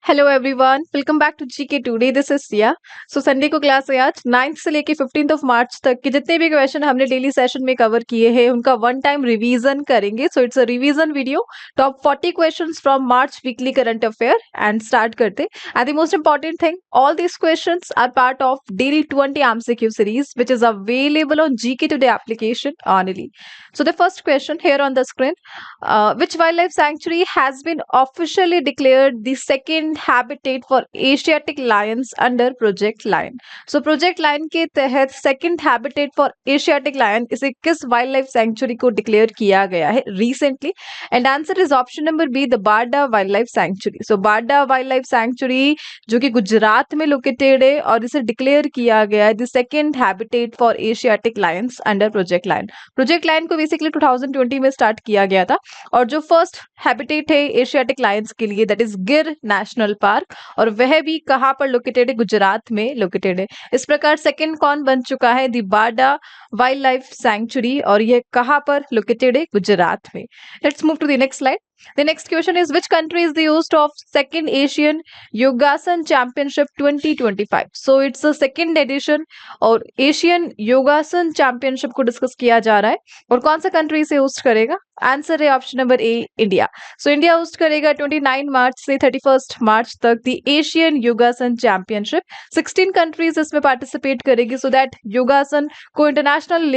Hello everyone, welcome back to GK today. This is Siya. So Sunday को class है आज 9th से लेके 15th ऑफ मार्च तक के जितने भी क्वेश्चन हमने डेली सेशन में कवर किए हैं उनका वन टाइम रिवीजन करेंगे। So it's a revision video. Top 40 questions from March weekly current affair and start करते। And the most important thing, all these questions are part of daily 20 MCQ series which is available on GK Today application only. So the first question here on the screen, which wildlife sanctuary has been officially declared the second habitat for Asiatic lions under Project Lion? So Project Lion के तहत second habitat for Asiatic lion इसे किस wildlife sanctuary को declare किया गया है recently? And answer is option number B, the Barda Wildlife Sanctuary. So Barda Wildlife Sanctuary जो कि गुजरात में लोकेटेड है और इसे डिक्लेयर किया गया है the second habitat for Asiatic lions under project lion. Project lion को बेसिकली 2020 में स्टार्ट किया गया था और जो फर्स्ट हैबिटेट है एशियाटिक लायंस के लिए that is Gir national park, और वह भी कहाँ पर लोकेटेड है? गुजरात में लोकेटेड है। इस प्रकार सेकेंड कौन बन चुका है? The Barda wildlife sanctuary, और यह कहाँ पर लोकेटेड है? गुजरात में। Let's move to the next slide. The next question is, which country is the host of second Asian Yogasan Championship 2025? So it's the second edition और एशियन योगासन championship को discuss किया जा रहा है और कौन सा कंट्री से होस्ट करेगा? आंसर है option number A, India. So India host करेगा 29 मार्च से 31 मार्च तक द एशियन योगासन चैंपियनशिप। 16 कंट्रीज इसमें पार्टिसिपेट करेगी सो दैट योगासन को इंटरनेशनल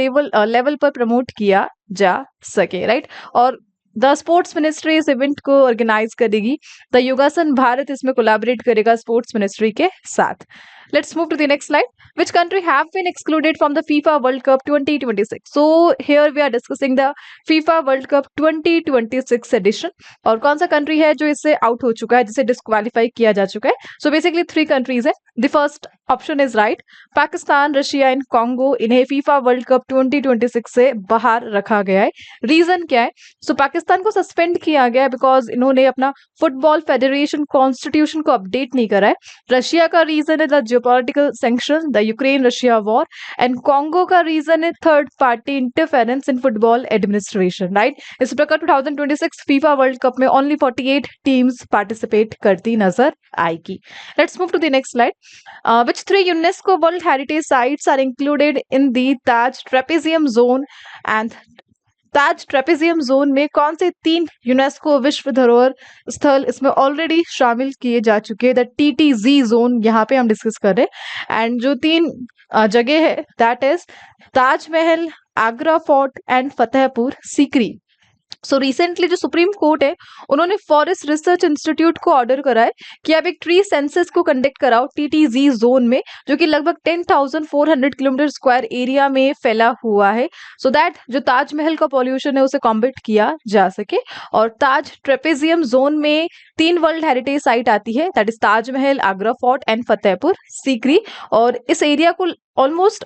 लेवल पर प्रमोट किया जा सके, राइट? और द स्पोर्ट्स मिनिस्ट्री इस इवेंट को ऑर्गेनाइज करेगी। द योगासन भारत इसमें कोलैबोरेट करेगा स्पोर्ट्स मिनिस्ट्री के साथ। Let's move to the next slide. Which country have been excluded from the FIFA World Cup 2026? So here we are discussing the FIFA World Cup 2026 edition. और कौन सा country है जो इससे आउट हो चुका है, जिसे डिस्क्वालीफाई किया जा चुका है? सो बेसिकली 3 कंट्रीज है। The first option is right, Pakistan, Russia and Congo. इन्हें फीफा वर्ल्ड कप 2026 से बाहर रखा गया है। रीजन क्या है? सो पाकिस्तान को सस्पेंड किया गया है बिकॉज इन्होंने अपना फुटबॉल फेडरेशन कॉन्स्टिट्यूशन को अपडेट नहीं करा है। रशिया का रीजन है the geopolitical sanction, the Ukraine Russia war, and Congo का रीजन है third party interference in football administration, right? इस प्रकार 2026 फीफा वर्ल्ड कप में ओनली 48 टीम्स पार्टिसिपेट करती नजर आएगी। Let's move to the next slide. Which 3 UNESCO World Heritage Sites are included in the Taj Trapezium Zone? And Taj trapezium zone में कौन से 3 UNESCO विश्व धरोहर स्थल इसमें ऑलरेडी शामिल किए जा चुके हैं? द TTZ जोन यहाँ पे हम डिस्कस कर रहे हैं। एंड जो 3 जगह है that is Taj Mahal, Agra fort and Fatehpur Sikri. So recently जो सुप्रीम कोर्ट है उन्होंने फॉरेस्ट रिसर्च इंस्टीट्यूट को ऑर्डर करा है कि आप एक ट्री सेंसस को कंडक्ट कराओ TTZ जोन में, जो कि लगभग 10,400 किलोमीटर स्क्वायर एरिया में फैला हुआ है, सो दैट जो ताजमहल का पॉल्यूशन है उसे कॉम्बैट किया जा सके। और ताज ट्रेपेजियम जोन में 3 वर्ल्ड हेरिटेज साइट आती है, that is Taj Mahal, Agra fort and Fatehpur Sikri. और इस एरिया को ऑलमोस्ट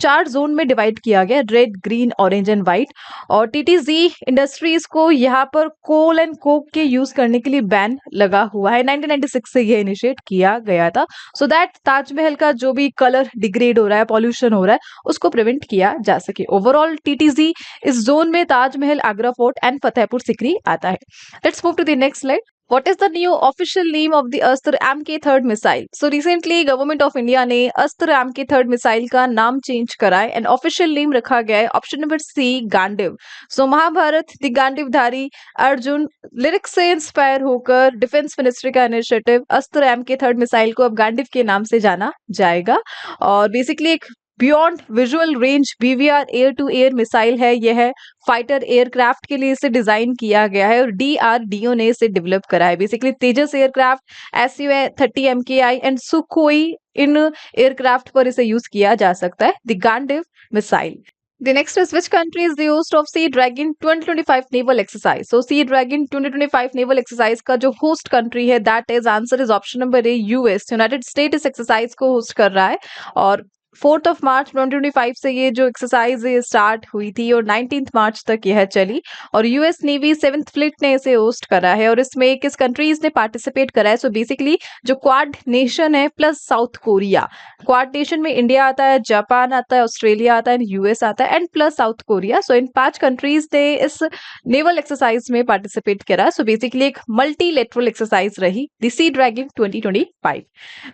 4 जोन में डिवाइड किया गया, red, green, orange and white. और TTZ इंडस्ट्रीज को यहाँ पर कोल एंड कोक के यूज करने के लिए बैन लगा हुआ है। 1996 से यह इनिशिएट किया गया था सो दैट ताजमहल का जो भी कलर डिग्रेड हो रहा है, पॉल्यूशन हो रहा है, उसको प्रिवेंट किया जा सके। ओवरऑल TTZ इस जोन में ताजमहल, आगरा फोर्ट एंड फतेहपुर सीकरी आता है। Let's move to the next slide. What is the new official name of the Astra MK3 missile? So recently government of India ने अस्त्र MK3 मिसाइल का नाम चेंज करा है एंड ऑफिशियल नेम रखा गया है option number C, Gandiv. So Mahabharat the Gandivdhari Arjun लिरिक्स से इंस्पायर होकर डिफेंस मिनिस्ट्री का इनिशिएटिव अस्त्र MK3 मिसाइल को अब गांडीव के नाम से जाना जाएगा। और बेसिकली एक beyond visual range BVR air to air missile है। यह फाइटर एयरक्राफ्ट के लिए इसे डिजाइन किया गया है और DRDO ने इसे डेवलप करा है। Basically Tejas aircraft, Su-30 MKI and Sukhoi इन एयरक्राफ्ट पर इसे यूज किया जा सकता है, the Gandiva missile. The next is, which country is the host of Sea Dragon 2025 naval exercise? So Sea Dragon 2025 naval exercise का जो host country है that is answer is option number A, US। United States इस exercise को host कर रहा है और 4 मार्च 2025 से ये जो एक्सरसाइज स्टार्ट हुई थी और 19 मार्च तक यह चली और यूएस नेवी 7th फ्लीट ने इसे होस्ट करा है और इसमें किस कंट्रीज ने पार्टिसिपेट करा है। सो बेसिकली जो क्वाड नेशन है plus South Korea, quad nation में इंडिया आता है, जापान आता है, ऑस्ट्रेलिया आता है, यूएस आता है and plus South Korea. So इन 5 कंट्रीज ने इस नेवल एक्सरसाइज में पार्टिसिपेट करा। सो बेसिकली एक मल्टीलेटरल एक्सरसाइज रही the sea dragon 2025।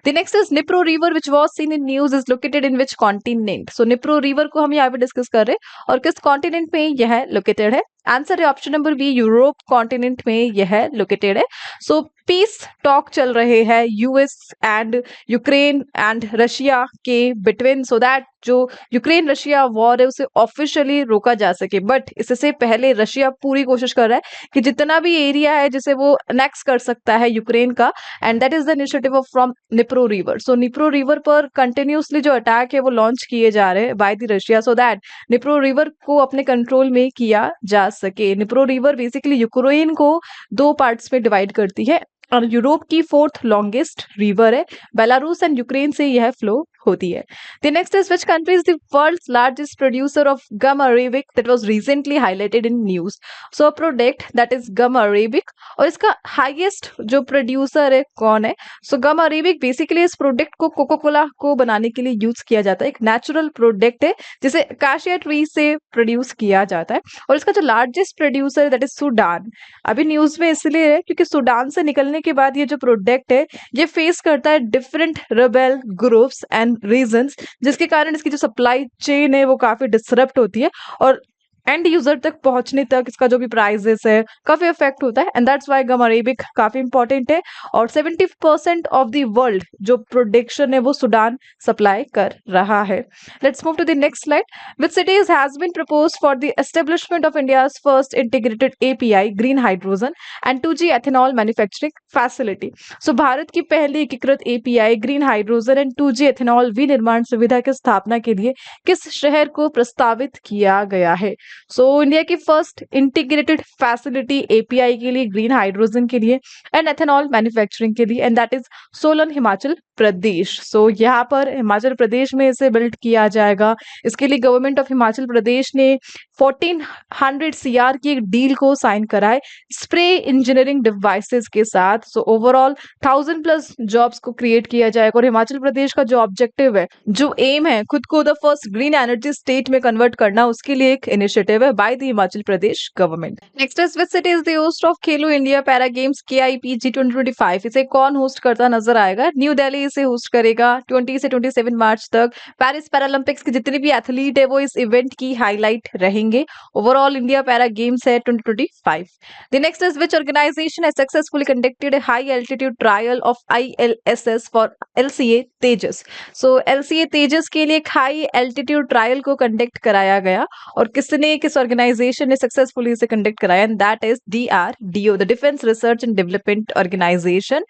The next is Nipro River, which was seen in news, is located in which continent? So Nipro River को हम यहाँ पे डिस्कस कर रहे हैं और किस कॉन्टिनेंट में यह लोकेटेड है। आंसर है option number B, Europe continent में यह लोकेटेड है। सो पीस टॉक चल रहे हैं US and Ukraine and Russia के बिटवीन, सो दैट जो यूक्रेन रशिया वॉर है उसे ऑफिशियली रोका जा सके। बट इससे पहले रशिया पूरी कोशिश कर रहा है कि जितना भी एरिया है जिसे वो अनेक्स कर सकता है यूक्रेन का, and that is the initiative of from Dnipro river. So Dnipro river पर कंटिन्यूसली जो अटैक है वो लॉन्च किए जा रहे हैं by the Russia, so that Dnipro river को अपने कंट्रोल में किया जा सके। निप्रो रिवर बेसिकली यूक्रेन को 2 पार्ट्स में डिवाइड करती है और यूरोप की 4th लॉन्गेस्ट रिवर है। बेलारूस एंड यूक्रेन से यह फ्लो होती है। The next is which country is the world's largest producer of gum arabic that was recently highlighted in news? So a product that is gum arabic और इसका highest जो producer है कौन है? सो गम अरेबिक बेसिकली इस product को cocoa Cola को बनाने के लिए यूज किया जाता है। एक नेचुरल प्रोडक्ट है जिसे काशिया ट्री से प्रोड्यूस किया जाता है और इसका जो largest producer that is Sudan. अभी न्यूज में इसलिए है क्योंकि सूडान से निकलने के बाद ये जो प्रोडक्ट है ये फेस करता है different rebel groups and reasons, जिसके कारण इसकी जो सप्लाई चेन है वो काफी डिसरप्ट होती है और एंड यूजर तक पहुंचने तक इसका जो भी प्राइजेस है काफी इफेक्ट होता है। And that's why gum Arabic काफी इंपॉर्टेंट है और 70% ऑफ द वर्ल्ड जो प्रोडक्शन है वो सूडान सप्लाई कर रहा है। Let's move to the next slide. Which cities has been proposed for the establishment of India's first integrated API green hydrogen and 2G ethanol manufacturing facility? So Bharat की पहली एकीकृत API green hydrogen and 2G ethanol विनिर्माण सुविधा की स्थापना के लिए किस शहर को प्रस्तावित किया गया है? सो इंडिया की फर्स्ट इंटीग्रेटेड फैसिलिटी एपीआई के लिए, ग्रीन हाइड्रोजन के लिए एंड एथेनॉल मैन्युफैक्चरिंग के लिए, and that is Solan Himachal Pradesh. So यहाँ पर हिमाचल प्रदेश में इसे बिल्ड किया जाएगा। इसके लिए गवर्नमेंट ऑफ हिमाचल प्रदेश ने 1400 CR की एक डील को साइन करा है स्प्रे इंजीनियरिंग डिवाइसेस के साथ। सो ओवरऑल 1000+ जॉब्स को क्रिएट किया जाएगा और हिमाचल प्रदेश का जो ऑब्जेक्टिव है, जो एम है खुद को the first green energy state में कन्वर्ट करना, उसके लिए एक इनिशिएटिव है by the Himachal Pradesh government. Next is which city is the host of Khelo India para games KIPG 2025? इसे कौन होस्ट करता नजर आएगा? न्यू दिल्ली इसे होस्ट करेगा 20 से 27 मार्च तक। पेरिस पैरालंपिक्स के जितने भी एथलीट है वो इस इवेंट की हाईलाइट रहेंगे। ओवरऑल इंडिया पैरा गेम्स है 2025। The next is which organisation has successfully conducted high altitude trial of ILSS for LCA Tejas? So LCA Tejas के लिए एक हाई एल्टीट्यूड ट्रायल को कंडक्ट कराया गया और किस ऑर्गेनाइजेशन ने सक्सेसफुली इसे कंडक्ट कराया? And that is DRDO, the defence research and development organisation.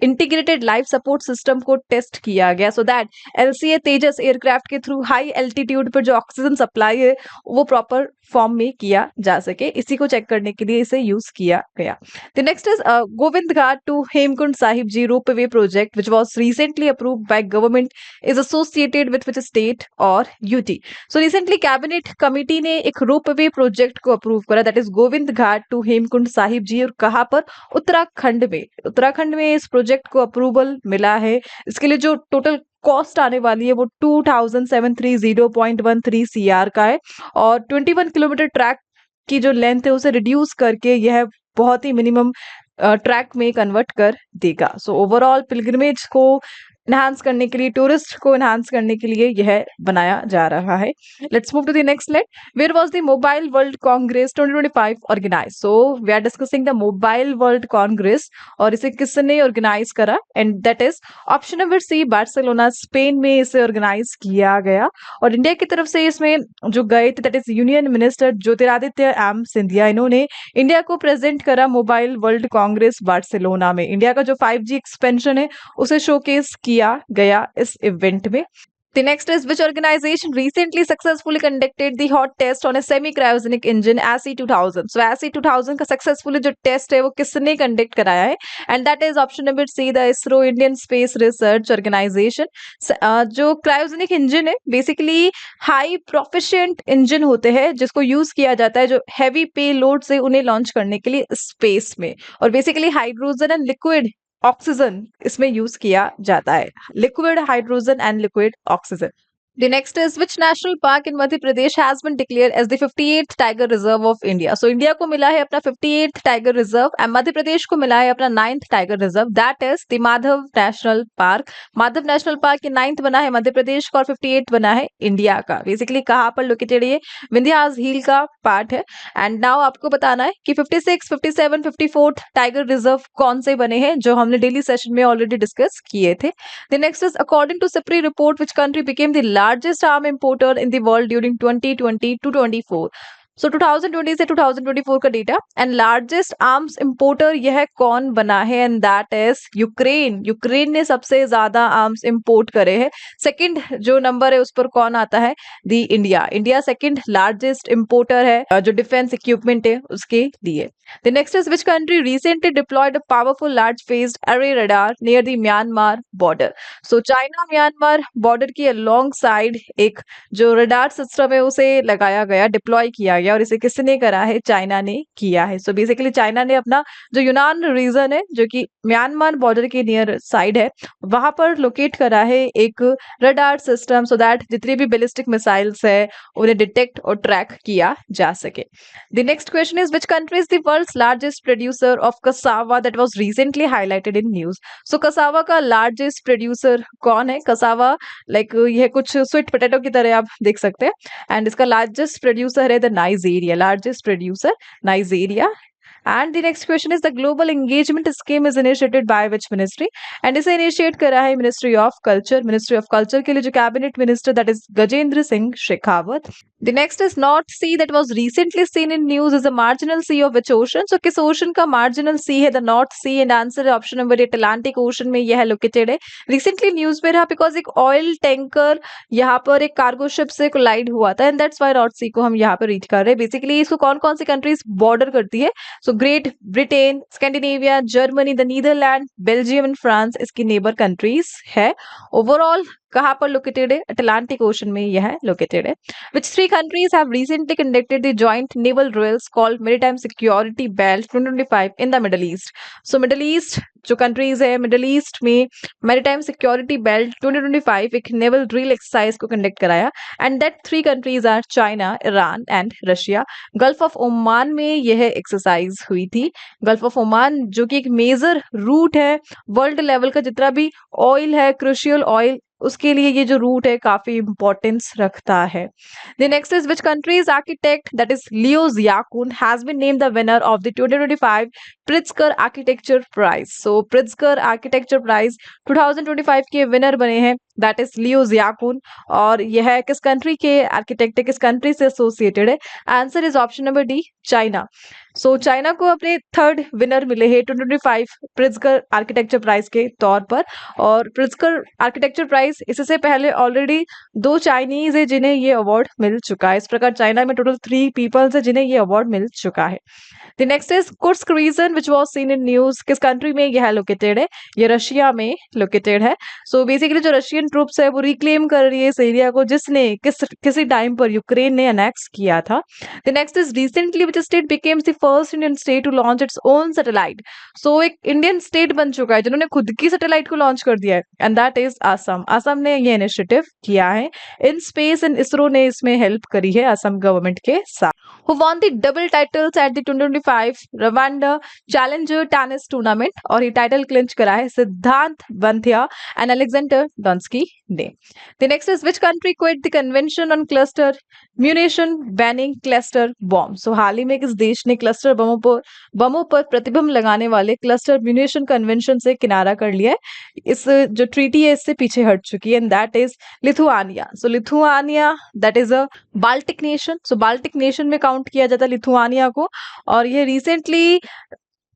Integrated life support system को टेस्ट किया गया so that LCA Tejas aircraft के थ्रू हाई एल्टीट्यूड पर जो ऑक्सीजन सप्लाई है वो प्रॉपर फॉर्म में किया जा सके। इसी को चेक करने के लिए इसे यूज किया गया। The next is Govind Ghat to Hemkund Sahib ji ropeway project which was recently approved by government is associated with which state और UT? So recently cabinet committee ने एक रोपवे प्रोजेक्ट को अप्रूव करा, that is Govind Ghat to Hemkund Sahib ji, और कहां पर? उत्तराखंड में। उत्तराखंड में इस प्रोजेक्ट को अप्रूवल मिला है। इसके लिए जो टोटल कॉस्ट आने वाली है वो 2730.13 CR का है और 21 किलोमीटर ट्रैक की जो लेंथ है उसे रिड्यूस करके यह बहुत ही मिनिमम ट्रैक में कन्वर्ट कर देगा। सो ओवरऑल पिलग्रिमेज को एनहांस करने के लिए, टूरिस्ट को एनहांस करने के लिए यह बनाया जा रहा है। Let's move to the next slide. Where was the Mobile World Congress 2025 organise? So we are discussing the Mobile World Congress और इसे किसने ऑर्गेनाइज करा? And that is option number C, Barcelona Spain में इसे ऑर्गेनाइज किया गया और India की तरफ से इसमें जो गए थे that is union minister Jyotiraditya M Scindia. इन्होंने इंडिया को प्रेजेंट करा मोबाइल वर्ल्ड कांग्रेस बार्सिलोना में। इंडिया का जो 5G एक्सपेंशन है उसे शोकेस किया गया इस इवेंट में। The next is which organization recently successfully conducted the hot test on a semi-cryogenic engine SE-2000. So SE-2000 का successfully जो test है वो किसने conduct कराया है? And that is option number C, the ISRO Indian Space Research Organization. जो cryogenic engine है basically high proficient engine होते हैं जिसको यूज किया जाता है जो heavy payload से उन्हें लॉन्च करने के लिए स्पेस में, और basically hydrogen and liquid oxygen इसमें यूज किया जाता है, liquid hydrogen and liquid oxygen. The next is which national park in Madhya Pradesh has been declared as the 58th Tiger Reserve of India? So India को मिला है अपना 58th Tiger Reserve and Madhya Pradesh को मिला है अपना 9th Tiger Reserve. That is the Madhav National Park. Madhav National Park के 9th बना है मध्य प्रदेश का और 58th बना है इंडिया का. बेसिकली कहाँ पर लोकेटेड ये विंध्यास हिल का पार्ट है. एंड नाउ आपको बताना है कि 56, 57, 54th टाइगर रिजर्व कौन से बने हैं जो हमने डेली सेशन में ऑलरेडी डिस्कस किए थे. The next is according to SIPRI report, which country became the largest arm importer in the world during 2020 to 24? सो 2020 से 2024 का data and largest arms importer यह कौन बना है? And that is Ukraine. Ukraine ने सबसे ज्यादा आर्म्स इंपोर्ट करे हैं. सेकंड जो नंबर है उस पर कौन आता है? The India. India second largest importer है जो डिफेंस इक्विपमेंट है उसके लिए. The next is which country recently deployed a powerful large phased array radar near the Myanmar border? So China Myanmar border की alongside एक जो radar system है उसे लगाया गया, डिप्लॉय किया गया, और इसे किसने करा है? चाइना ने किया है. सो बेसिकली चाइना ने अपना जो यूनान रीजन है जो कि म्यांमार बॉर्डर के नियर साइड है वहां पर लोकेट करा है एक रडार सिस्टम सो दैट जितनी भी बैलिस्टिक मिसाइल्स है उन्हें डिटेक्ट और ट्रैक किया जा सके. The next question is which country is the world's largest producer of cassava that was recently highlighted in news? So cassava का लार्जेस्ट प्रोड्यूसर कौन है? कसावा लाइक यह कुछ स्वीट पोटैटो की तरह आप देख सकते हैं एंड इसका लार्जेस्ट प्रोड्यूसर है the Nigeria. Largest producer Nigeria. And the next question is the global engagement scheme is initiated by which ministry? And इसे initiate करा है Ministry of Culture. Ministry of Culture के लिए जो cabinet minister that is Gajendra Singh Shekhawat. The next is North Sea that was recently seen in news is a marginal sea of which ocean? So किस ocean का marginal sea है? The North Sea. and answer है option number Atlantic Ocean में यह located है. Recently news पे रहा because एक oil tanker यहाँ पर एक cargo ship से collide हुआ था and that's why North Sea को हम यहाँ पर reach कर रहे हैं. Basically इसको कौन कौन सी countries border करती है? So Great Britain, Scandinavia, Germany, the Netherlands, Belgium and France इसकी नेबर कंट्रीज है. ओवरऑल कहाँ पर लोकेटेड है? अटलांटिक ओशन में यह लोकेटेड है. Which three countries have recently conducted the joint naval drills called maritime security belt 2025 in the Middle East? So Middle East जो countries है मिडल ईस्ट में मैरीटाइम सिक्योरिटी बेल्ट 2025 एक naval drill exercise को conduct कराया and that three countries are China, Iran and Russia. Gulf of Oman में यह exercise हुई थी. गल्फ ऑफ ओमान जो कि एक मेजर रूट है वर्ल्ड लेवल का, जितना भी ऑयल है क्रूशियल ऑयल उसके लिए ये जो रूट है काफी इंपॉर्टेंस रखता है. The next is which countries architect that is Liu Jiakun has been named the winner of the 2025 Pritzker architecture prize. So Pritzker architecture prize 2025 के विनर बने हैं दैट इज लियो जियाकुन. और यह किस कंट्री के आर्किटेक्ट है, किस कंट्री से एसोसिएटेड है? Answer is option number D, China. So China को अपने थर्ड विनर मिले हैं 2025 प्रिट्जकर आर्किटेक्चर प्राइज के तौर पर. और प्रिट्जकर आर्किटेक्चर प्राइज इससे पहले ऑलरेडी दो चाइनीज है जिन्हें ये अवार्ड मिल चुका है. इस प्रकार चाइना में टोटल 3 पीपल्स है जिन्हें ये अवार्ड मिल चुका है. The next is Kursk region which was seen in news. किस कंट्री में यह लोकेटेड है? ये रशिया में लोकेटेड है. सो बेसिकली जो रशियन ट्रूप्स है वो रिक्लेम कर रही है इस एरिया को जिसने किसी टाइम पर यूक्रेन ने अनेक्स किया था. The next is recently which state becomes the first Indian state to launch its own satellite. So एक इंडियन स्टेट बन चुका है जिन्होंने खुद की सैटेलाइट को लॉन्च कर दिया है and that is Assam. Assam ने ये इनिशिएटिव किया है. इन स्पेस एंड इसरो ने इसमें हेल्प करी है असम गवर्नमेंट के साथ. Who won the double titles at the 2025 Rwanda Challenger Tennis Tournament? और ये टाइटल क्लिंच करा है सिद्धांत बंथिया एंड अलेक्जेंडर डॉन्स्की ने. The next is which country quit the convention on cluster munition banning cluster bomb? So हाल ही में किस देश ने क्लस्टर बमों पर प्रतिबंध लगाने वाले क्लस्टर म्यूनिशन कन्वेंशन से किनारा कर लिया है? इस जो ट्रीटी है इससे पीछे हट चुकी है and that is Lithuania. So Lithuania that is a Baltic nation. So Baltic nation में काउंट किया जाता है लिथुआनिया को. और ये रिसेंटली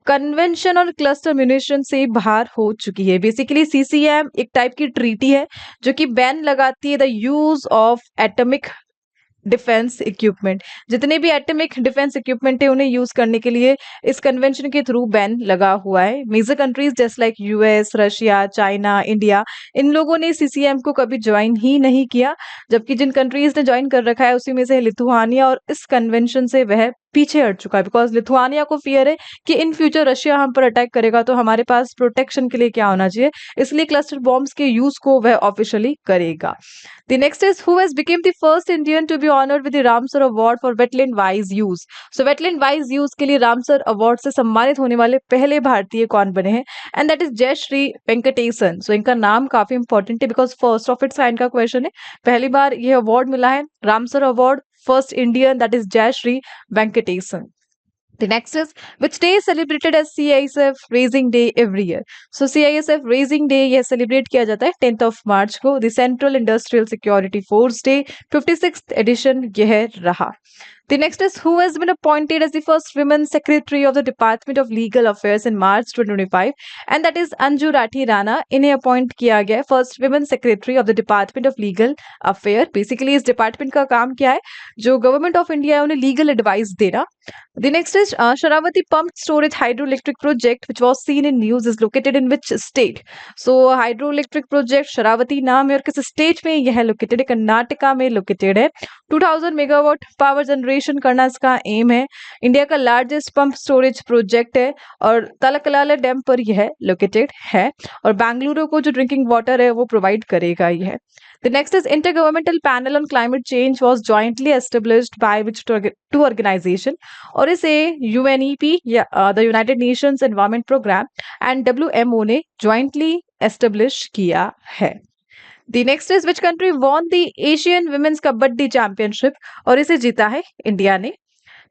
कन्वेंशन और क्लस्टर म्यूनिशन से बाहर हो चुकी है। बेसिकली सीसीएम एक टाइप की ट्रीटी है जो कि बैन लगाती है the use of atomic defence equipment. जितने भी एटॉमिक डिफेंस इक्विपमेंट है उन्हें यूज करने के लिए इस कन्वेंशन के थ्रू बैन लगा हुआ है। Major countries just like US, Russia, China, India, इन लोगों ने सीसीएम को कभी ज्वाइन ही नहीं किया, जबकि जिन कंट्रीज ने ज्वाइन कर रखा है उसी में से है लिथुआनिया, और इस कन्वेंशन से वह पीछे हट चुका है बिकॉज लिथुआनिया को फियर है कि इन फ्यूचर रशिया हम पर अटैक करेगा तो हमारे पास प्रोटेक्शन के लिए क्या होना चाहिए, इसलिए क्लस्टर बॉम्ब्स के यूज को वह ऑफिशियली करेगा। The next is who has become the first Indian to be honored with the Ramsar Award for wetland wise use. So wetland wise use के लिए रामसर अवार्ड से सम्मानित होने वाले पहले भारतीय कौन बने हैं? एंड दैट इज जय श्री वेंकटेशन। सो इनका नाम काफी इंपॉर्टेंट है because first of its kind का क्वेश्चन है। पहली बार ये अवार्ड मिला है Ramsar award, first Indian, that is जय Shri Venkatesan. The next is which day is celebrated as CISF Raising Day every year? So CISF Raising Day यह celebrate किया जाता है 10th of March को। The Central Industrial Security Force Day 56th edition यह रहा। The next is who has been appointed as the first women secretary of the Department of Legal Affairs in March 2025 and that is Anju Rathi Rana। इन्हें appoint किया गया first women secretary of the department of legal affair. Basically इस department का काम क्या है, जो government of India है उन्हें लीगल एडवाइस देना। The next is Sharavati Pumped Storage Hydroelectric Project which was seen in news is located in which state? So hydroelectric project Sharavati नाम है और किस स्टेट में यह लोकेटेड है? कर्नाटका में लोकेटेड है। 2000 मेगावाट पावर जनरेशन करना इसका एम है। इंडिया का लार्जेस्ट पंप स्टोरेज प्रोजेक्ट है और तलकलाला डैम पर यह लोकेटेड है और बेंगलुरु को जो ड्रिंकिंग वाटर है वो प्रोवाइड करेगा यह। The next is Intergovernmental Panel on Climate Change was jointly established by which two organization, और इसे UNEP या the United Nations Environment Program and WMO ने jointly establish किया है। The next is which country won the Asian Women's Kabaddi Championship, और इसे जीता है इंडिया ने।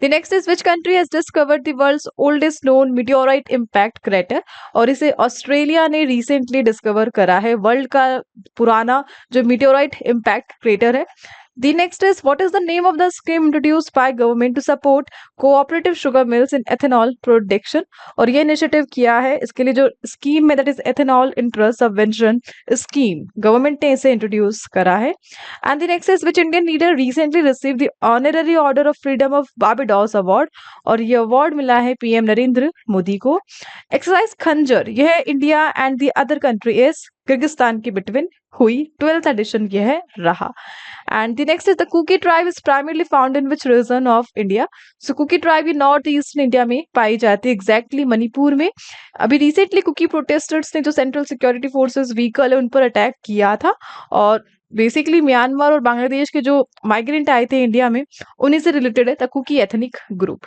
The next is which country has discovered the world's oldest known meteorite impact crater, और इसे ऑस्ट्रेलिया ने रिसेंटली डिस्कवर करा है वर्ल्ड का पुराना जो meteorite impact crater है। The next is what is the name of the scheme introduced by government to support cooperative sugar mills in ethanol production, और ये इनिशिएटिव किया है इसके लिए जो स्कीम है that is ethanol interest subvention scheme, government ने इसे इंट्रोड्यूस करा है। And the next is which Indian leader recently receive the honorary order of freedom of Barbados award, और ये अवार्ड मिला है पीएम नरेंद्र मोदी को। एक्सरसाइज खंजर यह India and the other country is Kyrgyzstan के बिटवीन हुई, 12th एडिशन यह रहा। And the next is the Kuki tribe is primarily found in which region of India? So Kuki tribe ये नॉर्थ ईस्टर्न इंडिया में पाई जाती है, एग्जैक्टली मणिपुर में। अभी रिसेंटली कुकी प्रोटेस्टर्स ने जो सेंट्रल सिक्योरिटी फोर्सेस व्हीकल है उन पर अटैक किया था, और बेसिकली म्यांमार और बांग्लादेश के जो माइग्रेंट आए थे इंडिया में उन्हीं से रिलेटेड है the Kuki ethnic group.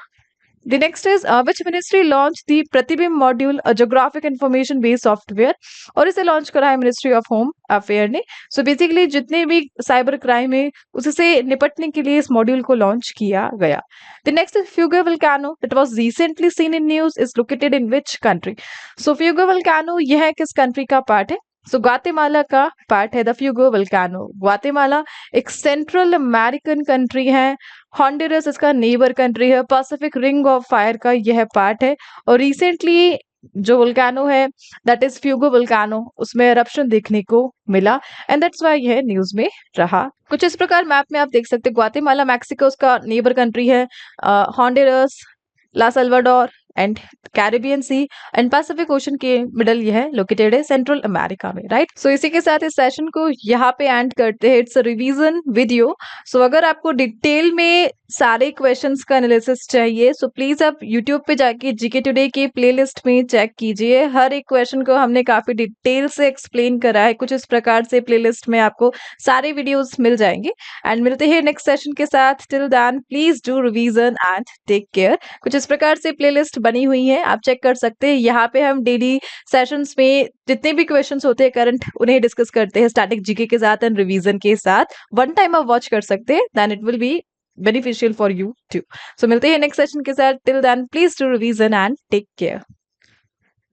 The next is which ministry launched the Pratibimb module geographic information based software, और इसे लॉन्च करा है मिनिस्ट्री ऑफ होम अफेयर ने। सो बेसिकली जितने भी साइबर क्राइम है उससे निपटने के लिए इस मॉड्यूल को लॉन्च किया गया। The next is Fuego volcano that was recently seen in news is located in which country? So Fuego volcano यह किस कंट्री का पार्ट है? सो ग्वाटेमाला का पार्ट है द फ्यूगो वल्कानो। ग्वाटेमाला एक सेंट्रल अमेरिकन कंट्री है, हॉन्डुरस इसका नेबर कंट्री है, पैसिफिक रिंग ऑफ फायर का यह पार्ट है, और रिसेंटली जो वल्कानो है दैट इज फ्यूगो वल्कानो उसमें एरप्शन देखने को मिला एंड दैट्स व्हाई यह न्यूज में रहा। कुछ इस प्रकार मैप में आप देख सकते हैं ग्वाटेमाला मैक्सिको उसका नेबर कंट्री है, Honduras, la Salvador and Caribbean sea and Pacific ocean के मिडल यह लोकेटेड है सेंट्रल अमेरिका में, राइट। सो इसी के साथ इस सेशन को यहाँ पे एंड करते हैं। It's a revision video. So अगर आपको डिटेल में सारे क्वेश्चंस का एनालिसिस चाहिए सो प्लीज आप यूट्यूब पे जाके जीके टुडे के प्लेलिस्ट में चेक कीजिए। हर एक क्वेश्चन को हमने काफी डिटेल से एक्सप्लेन करा है। कुछ इस प्रकार से प्लेलिस्ट में आपको सारे वीडियोस मिल जाएंगे एंड मिलते हैं नेक्स्ट सेशन के साथ। Till then please do revision and take care. कुछ इस प्रकार से प्लेलिस्ट बनी हुई है, आप चेक कर सकते हैं। यहाँ पे हम डेली सेशंस में जितने भी क्वेश्चंस होते हैं करंट उन्हें डिस्कस करते हैं स्टैटिक जीके के साथ एंड रिवीजन के साथ। वन टाइम आप वॉच कर सकते हैं, then it will be beneficial for you too. So मिलते हैं नेक्स्ट सेशन के साथ। Till then please do revision and take care.